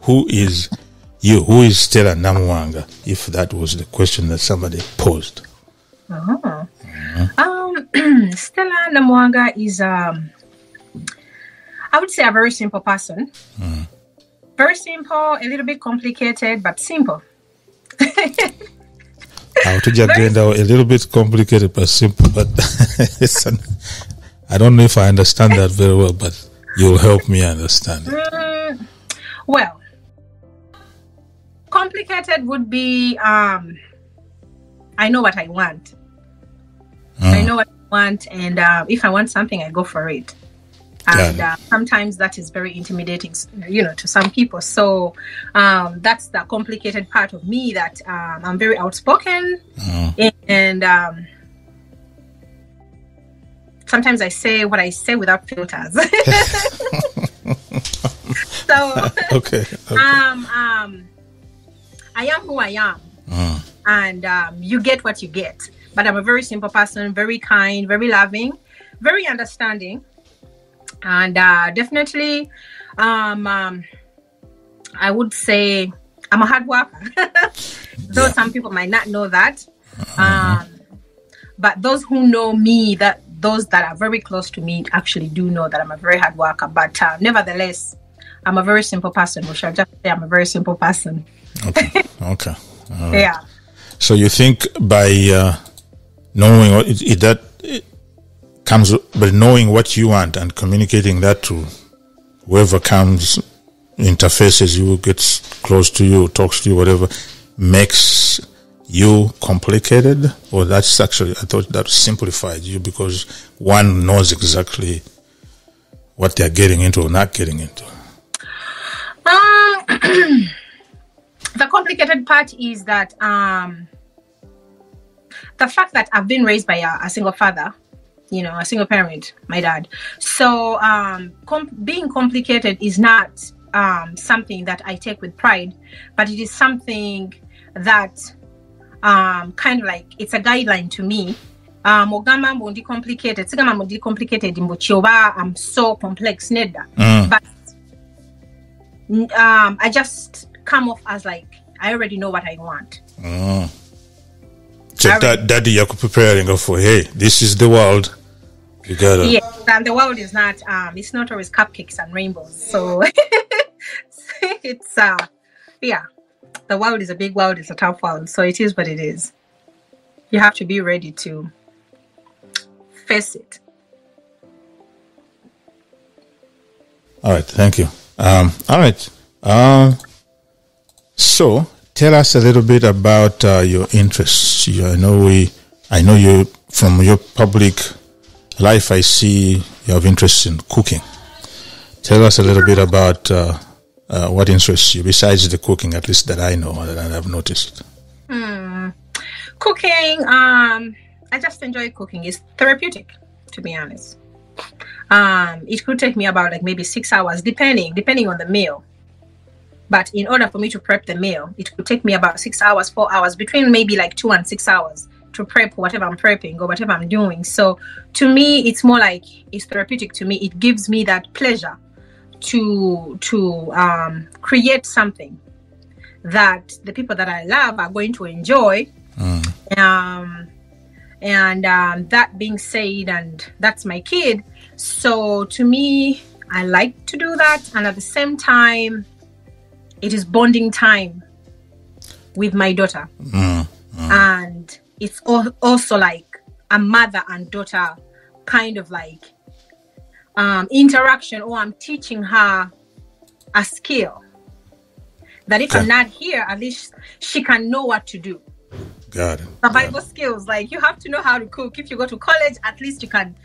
who is you? Who is Stella Namuwanga? If that was the question that somebody posed. Stella Namuwanga is, I would say, a very simple person. Very simple, a little bit complicated, but simple. A little bit complicated but simple, but I don't know if I understand that very well, but you'll help me understand it. Well, complicated would be I know what I want. I know what I want, and if I want something, I go for it. And sometimes that is very intimidating, to some people. So that's the complicated part of me, that I'm very outspoken. And sometimes I say what I say without filters. So, okay. I am who I am. And you get what you get. But I'm a very simple person, very kind, very loving, very understanding. And definitely, I would say I'm a hard worker. Though some people might not know that. But those who know me, those that are very close to me, actually do know that I'm a very hard worker. But nevertheless, I'm a very simple person. We shall just say I'm a very simple person. Okay. All right. Yeah. So you think by knowing what that comes, but knowing what you want and communicating that to whoever comes, interfaces you, gets close to you, talks to you, whatever, makes you complicated? Or that's actually, I thought that simplified you because one knows exactly what they're getting into or not getting into. The complicated part is that the fact that I've been raised by a single father, a single parent, my dad. So being complicated is not something that I take with pride, but it is something that kind of like, it's a guideline to me. Mugamba mbundi complicated. Sigama mbundi complicated imbuchioba. I'm so complex, neda. But I just come off as like, I already know what I want. So daddy, you're preparing for, hey, this is the world. You gotta. Yeah, and the world is not. It's not always cupcakes and rainbows. So it's yeah. The world is a big world. It's a tough world. So it is what it is. You have to be ready to face it. All right. Thank you. All right. So tell us a little bit about your interests. I know you from your public life. I see you have interest in cooking. Tell us a little bit about what interests you besides the cooking, at least that I know, that I have noticed. Cooking. I just enjoy cooking. It's therapeutic, to be honest. It could take me about like maybe 6 hours, depending on the meal. But in order for me to prep the meal, it could take me about 6 hours, 4 hours, between maybe like 2 and 6 hours to prep whatever I'm prepping or whatever I'm doing. So to me, it's more like it's therapeutic to me. It gives me that pleasure to create something that the people that I love are going to enjoy. And that being said, and that's my kid. So to me, I like to do that. And at the same time, it is bonding time with my daughter. And it's also like a mother and daughter kind of like interaction, or I'm teaching her a skill that if I'm not here, at least she can know what to do. Got it. Survival skills, like you have to know how to cook. If you go to college, at least you can,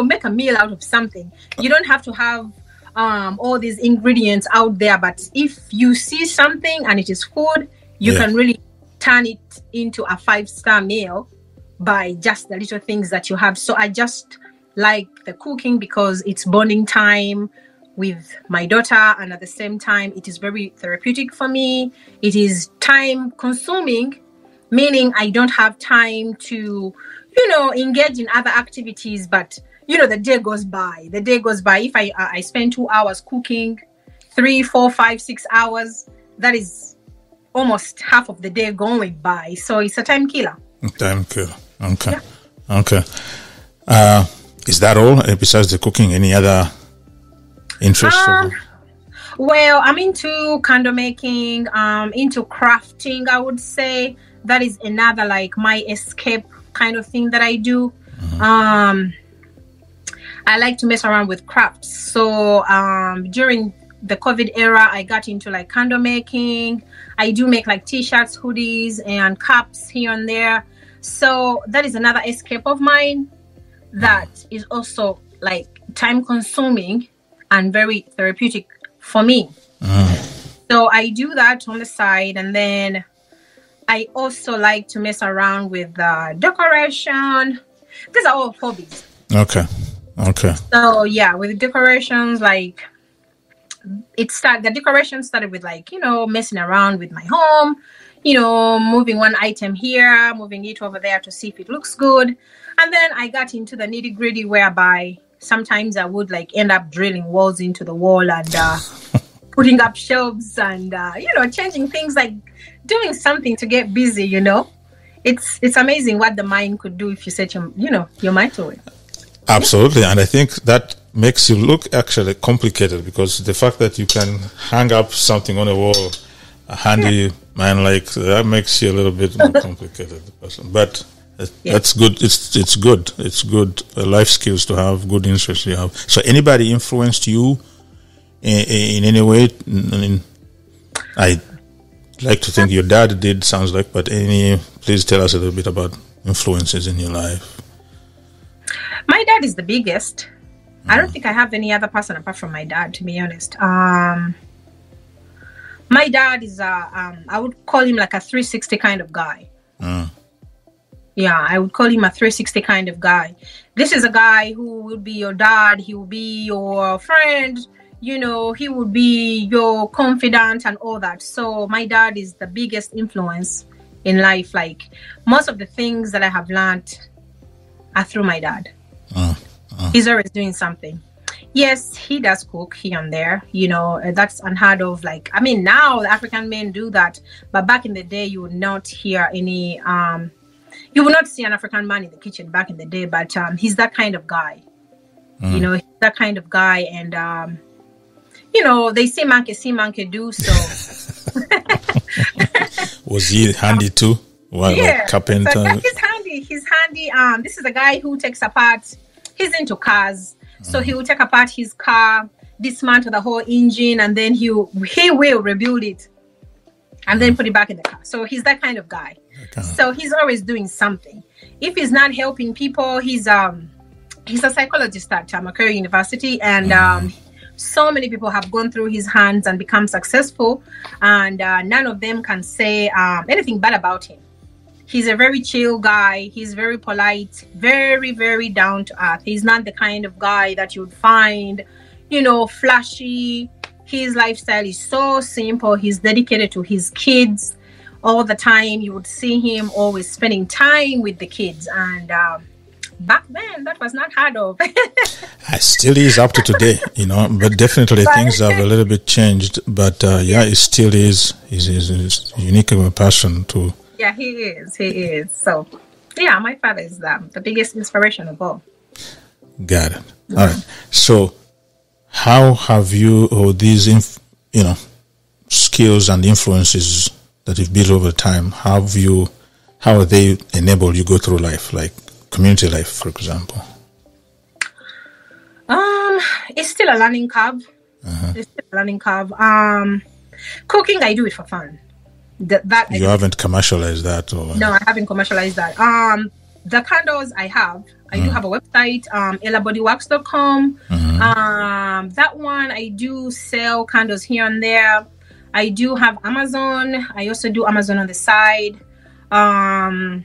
make a meal out of something. You don't have to have all these ingredients out there, but if you see something and it is food, you can really turn it into a 5-star meal by just the little things that you have. So I just like the cooking because it's bonding time with my daughter, and at the same time it is very therapeutic for me. It is time consuming, meaning I don't have time to engage in other activities, but the day goes by. If I spend 2 hours cooking, 3, 4, 5, 6 hours. That is almost half of the day going by. So it's a time killer. Time killer. Okay. Yeah. Okay. Is that all? Besides the cooking, any other interests? Well, I'm into candle making, into crafting, I would say. That is another like my escape kind of thing that I do. I like to mess around with crafts. So during the COVID era, I got into like candle making. I do make like t-shirts, hoodies, and cups here and there. So that is another escape of mine that is also like time consuming and very therapeutic for me. So I do that on the side, and then I also like to mess around with decoration. These are all hobbies. Okay. So yeah, with decorations, like the decoration started with like, messing around with my home, moving one item here, moving it over there to see if it looks good. And then I got into the nitty gritty whereby sometimes I would like end up drilling walls into the wall and putting up shelves and, changing things, like doing something to get busy, It's amazing what the mind could do if you set your mind to it. Absolutely. And I think that makes you look actually complicated, because the fact that you can hang up something on a wall, a handy man like that, makes you a little bit more complicated person. But that's good. It's good. It's good life skills to have, good interests you have. So anybody influenced you in any way? I like to think your dad did, sounds like, but please tell us a little bit about influences in your life. My dad is the biggest. I don't think I have any other person apart from my dad, to be honest. My dad is I would call him like a 360 kind of guy. Yeah, I would call him a 360 kind of guy. This is a guy who will be your dad. He will be your friend. He would be your confidant and all that. So my dad is the biggest influence in life. Like most of the things that I have learned are through my dad. He's always doing something. Yes, he does cook here and there. That's unheard of. Like, I mean, now the African men do that, but back in the day, you would not hear any. You would not see an African man in the kitchen back in the day. But he's that kind of guy. He's that kind of guy, and they say monkey do so. Was he handy too? Like carpenter. So he's handy. This is a guy who takes apart. He's into cars, so he will take apart his car, dismantle the whole engine, and then he will rebuild it, and then put it back in the car. So he's that kind of guy. So he's always doing something. If he's not helping people, he's a psychologist at Macquarie University, and so many people have gone through his hands and become successful, and none of them can say anything bad about him. He's a very chill guy. He's very polite, very, very down to earth. He's not the kind of guy that you would find, flashy. His lifestyle is so simple. He's dedicated to his kids all the time. You would see him always spending time with the kids. And back then, that was not heard of. It still is up to today, but definitely things have a little bit changed. But it still is. He's unique of a passion to... Yeah, he is. So, yeah, my father is the biggest inspiration of all. Got it. All right. So, how have you, or these, skills and influences that you've built over time, how have they enabled you go through life, like community life, for example? It's still a learning curve. Cooking, I do it for fun. You haven't commercialized that? No, I haven't commercialized that. The candles I do have a website, ellabodyworks.com. That one, I do sell candles here and there. I do have Amazon. I also do Amazon on the side. I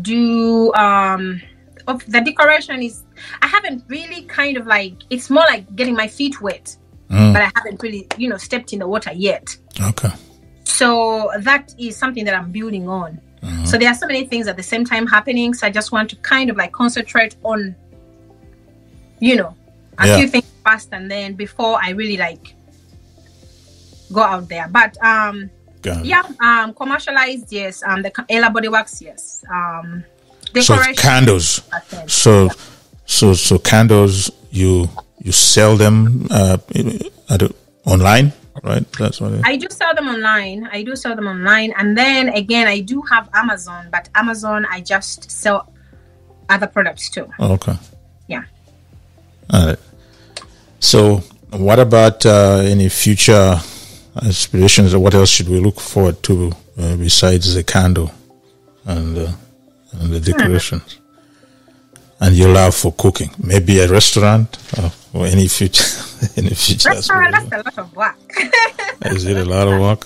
do, the decoration is, I haven't really kind of like, it's more like getting my feet wet, but I haven't really, stepped in the water yet. Okay. So that is something that I'm building on. So there are so many things at the same time happening. So I just want to kind of like concentrate on, a few things first, and then before I really like go out there. But commercialized, yes. The Ella Body Works, yes. Decoration. So candles. So candles. You sell them online, right? That's what I do sell them online. And then again, I do have Amazon, but Amazon I just sell other products too. Okay. Yeah. All right. So, what about any future aspirations, or what else should we look forward to besides the candle and the decorations? And your love for cooking, maybe a restaurant or any future restaurant. That's a lot of work. Is it a lot of work?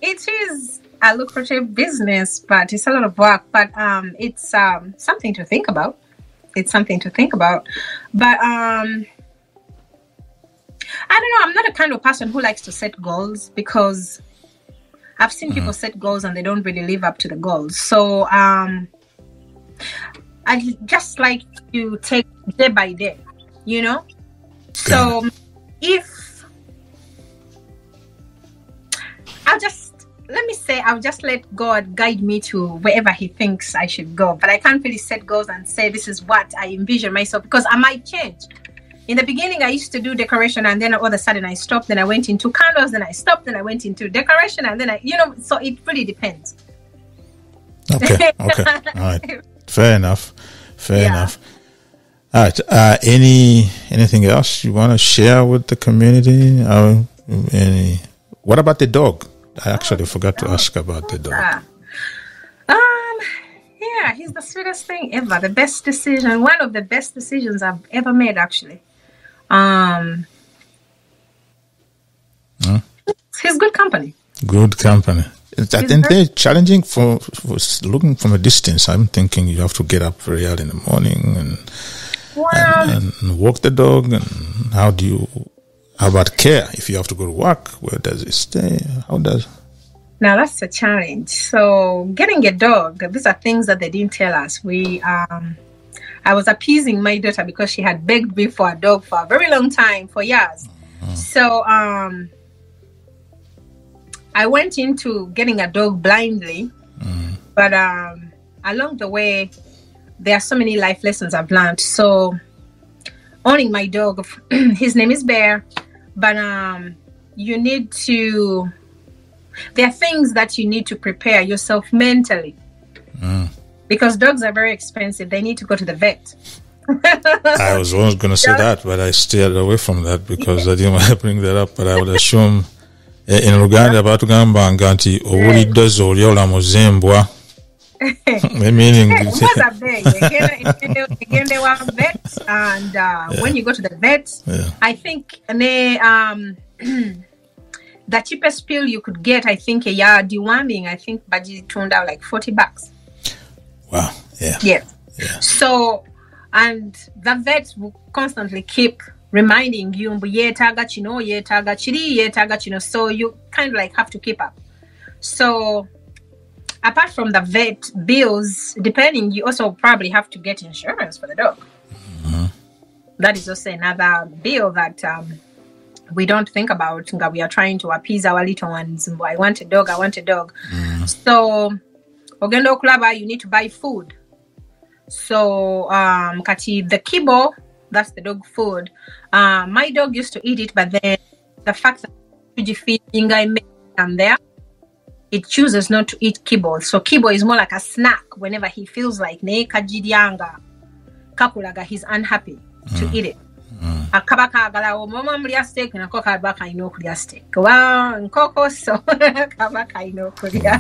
It is a lucrative business, but it's a lot of work. But it's something to think about. But I don't know. I'm not the kind of person who likes to set goals, because I've seen people set goals and they don't really live up to the goals. So I just like to take day by day, you know? So if I'll just let God guide me to wherever he thinks I should go. But I can't really set goals and say this is what I envision myself, because I might change. In the beginning, I used to do decoration, and then all of a sudden I stopped. Then I went into candles, then I stopped, then I went into decoration, and then so it really depends. Okay. All right. Fair enough. All right. Anything else you want to share with the community? What about the dog? I actually forgot to ask about the dog. Yeah, he's the sweetest thing ever. The best decision. One of the best decisions I've ever made, actually. He's good company. I think they're challenging for looking from a distance. I'm thinking you have to get up very early in the morning and walk the dog. And how about care? If you have to go to work, where does it stay? Now that's a challenge. So getting a dog, these are things that they didn't tell us. I was appeasing my daughter because she had begged me for a dog for a very long time, for years. So I went into getting a dog blindly, but along the way, there are so many life lessons I've learned. So owning my dog, his name is Bear, but you need to, there are things that you need to prepare yourself mentally, because dogs are very expensive. They need to go to the vet. I was always going to say that, but I steered away from that because I didn't want to bring that up, but I would assume in Uganda batugamba nti owulidde z'olyola muzembwa, meaning vet, and when you go to the vet, I think the cheapest pill you could get, I think, deworming, I think Baji turned out like $40. Wow. Yeah. So, and the vet will constantly keep reminding you, yetaga chino. So you kind of like have to keep up. So apart from the vet bills, depending, you also probably have to get insurance for the dog. That is also another bill that we don't think about. We are trying to appease our little ones. I want a dog. So ogendo okulaba, you need to buy food. So kati the kibo, that's the dog food. My dog used to eat it, but then the fact that I'm there, it chooses not to eat kibo. So kibo is more like a snack whenever he feels like kajidyanga kakulaga, he's unhappy to eat it. Akabaka agala mama mlya steak nako kabaka ino kulya steak. Wa nkoko so kabaka ino kulya.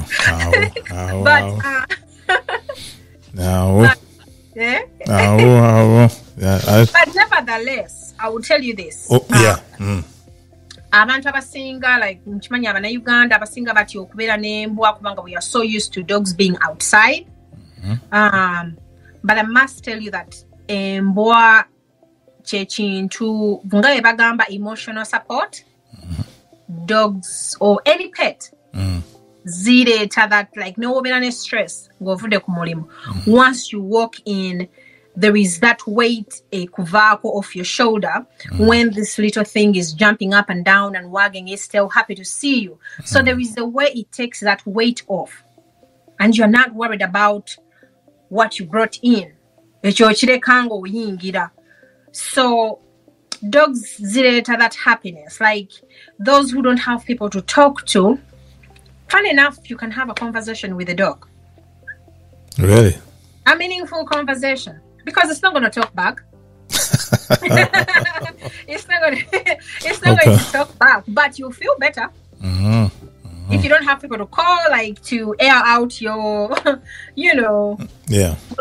But nevertheless, I will tell you this. Abantu abasinga, like nkimanyi abana-Uganda abasinga bati okubeera n'embwa kubanga we are so used to dogs being outside. But I must tell you that embwa kyechintu nga bwe bagamba emotional support, dogs or any pet zireeta that, like, no obeera ne stress ng'ovudde ku mulimu. Once you walk in, there is that weight kuvako off your shoulder when this little thing is jumping up and down and wagging its tail, happy to see you. So there is a way it takes that weight off, and you're not worried about what you brought in. So dogs zireta that happiness. Like those who don't have people to talk to, fun enough, you can have a conversation with a dog. Really? A meaningful conversation, because it's not going to talk back. It's not going to talk back, but you'll feel better. If you don't have people to call, like to air out your,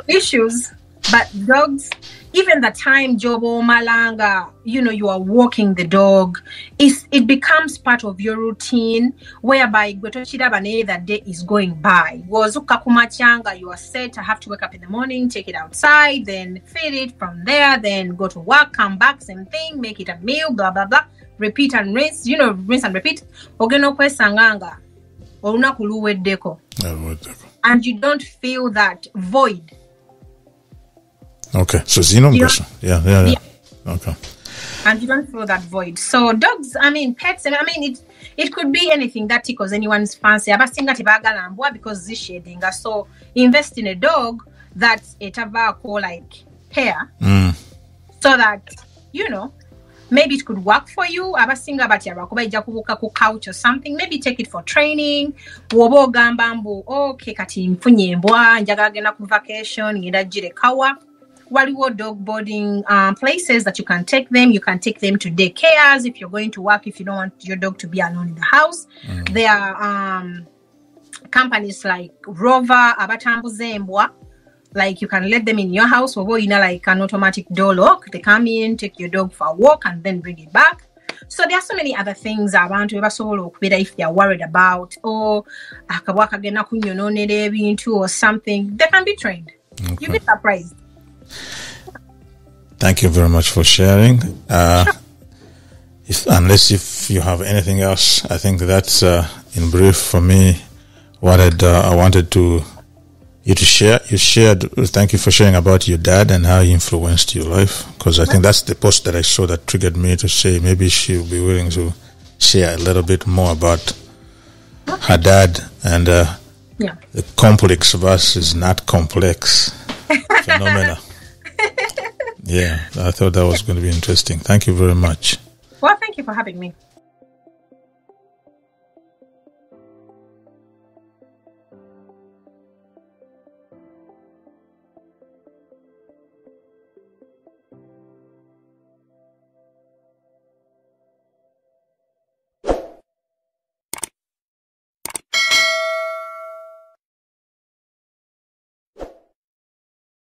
issues. But dogs, even the time Jobo Malanga, you are walking the dog, it becomes part of your routine, whereby that day is going by. You are set, I have to wake up in the morning, take it outside, then feed it from there, then go to work, come back, same thing, make it a meal, blah, blah, blah. Repeat and rinse, rinse and repeat. And you don't feel that void. Okay, so Xenon question. Yeah. Okay. And you don't feel that void. So dogs, pets, it could be anything that tickles anyone's fancy. Because this shading. So invest in a dog that's a tobacco like hair. So that, maybe it could work for you. Couch or something. Maybe take it for training. Okay, vacation. Waliwo dog boarding places that you can take them. You can take them to daycares if you're going to work, if you don't want your dog to be alone in the house. There are companies like Rover, Abatambuzembwa. Like you can let them in your house, or like an automatic door lock. They come in, take your dog for a walk, and then bring it back. So there are so many other things around to if they are worried about or something, they can be trained. Okay. You'll be surprised. Thank you very much for sharing. Unless you have anything else, I think that's in brief for me what I wanted you to share. You shared. Thank you for sharing about your dad and how he influenced your life. Because I think that's the post that I saw that triggered me to say maybe she'll be willing to share a little bit more about her dad and the complex versus not complex phenomena. Yeah, I thought that was going to be interesting. Thank you very much. Well, thank you for having me.